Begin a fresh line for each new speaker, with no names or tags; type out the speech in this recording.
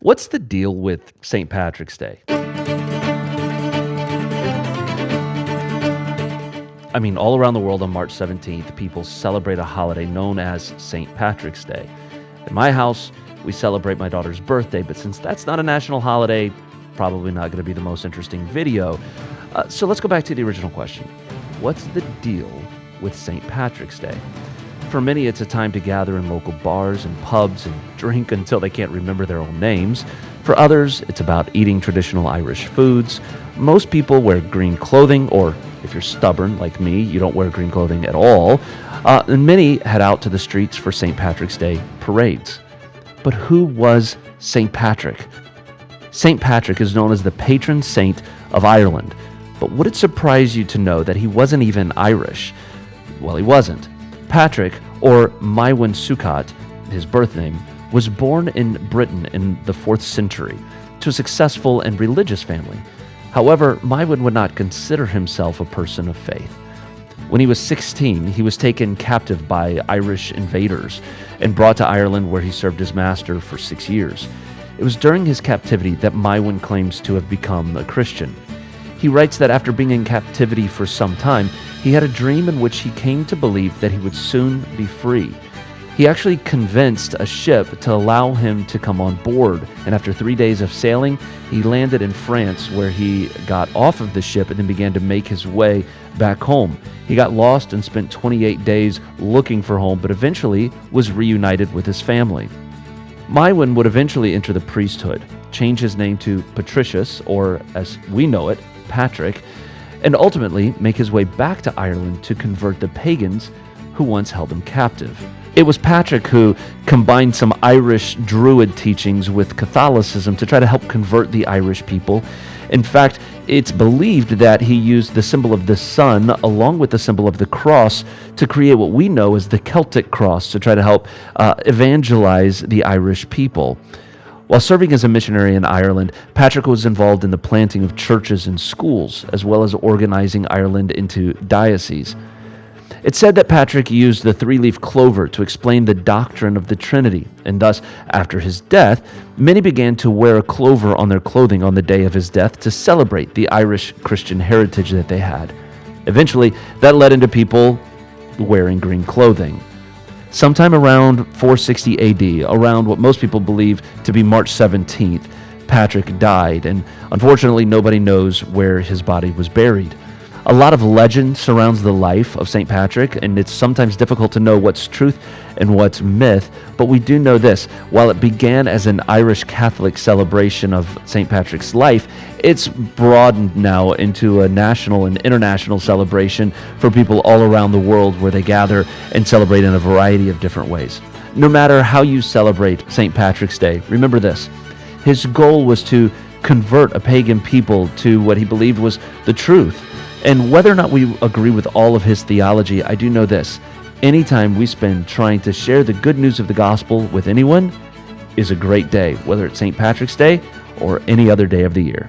What's the deal with St. Patrick's Day? I mean, all around the world on March 17th, people celebrate a holiday known as St. Patrick's Day. At my house, we celebrate my daughter's birthday, but since that's not a national holiday, probably not going to be the most interesting video. So let's go back to the original question. What's the deal with St. Patrick's Day? For many, it's a time to gather in local bars and pubs and drink until they can't remember their own names. For others, it's about eating traditional Irish foods. Most people wear green clothing, or if you're stubborn like me, you don't wear green clothing at all. And many head out to the streets for St. Patrick's Day parades. But who was St. Patrick? St. Patrick is known as the patron saint of Ireland. But would it surprise you to know that he wasn't even Irish? Well, he wasn't. Patrick, or Maiwin Succat, his birth name, was born in Britain in the 4th century to a successful and religious family. However, Maiwin would not consider himself a person of faith. When he was 16, he was taken captive by Irish invaders and brought to Ireland, where he served his master for 6 years. It was during his captivity that Maiwin claims to have become a Christian. He writes that after being in captivity for some time, he had a dream in which he came to believe that he would soon be free. He actually convinced a ship to allow him to come on board, and after 3 days of sailing, he landed in France, where he got off of the ship and then began to make his way back home. He got lost and spent 28 days looking for home, but eventually was reunited with his family. Maiwin would eventually enter the priesthood, change his name to Patricius, or as we know it, Patrick, and ultimately make his way back to Ireland to convert the pagans who once held him captive. It was Patrick who combined some Irish Druid teachings with Catholicism to try to help convert the Irish people. In fact, it's believed that he used the symbol of the sun along with the symbol of the cross to create what we know as the Celtic Cross to try to help evangelize the Irish people. While serving as a missionary in Ireland, Patrick was involved in the planting of churches and schools, as well as organizing Ireland into dioceses. It's said that Patrick used the three-leaf clover to explain the doctrine of the Trinity, and thus, after his death, many began to wear a clover on their clothing on the day of his death to celebrate the Irish Christian heritage that they had. Eventually, that led into people wearing green clothing. Sometime around 460 AD, around what most people believe to be March 17th, Patrick died, and unfortunately nobody knows where his body was buried. A lot of legend surrounds the life of St. Patrick, and it's sometimes difficult to know what's truth and what's myth, but we do know this. While it began as an Irish Catholic celebration of St. Patrick's life, it's broadened now into a national and international celebration for people all around the world, where they gather and celebrate in a variety of different ways. No matter how you celebrate St. Patrick's Day, remember this. His goal was to convert a pagan people to what he believed was the truth. And whether or not we agree with all of his theology, I do know this. Anytime we spend trying to share the good news of the gospel with anyone is a great day, whether it's St. Patrick's Day or any other day of the year.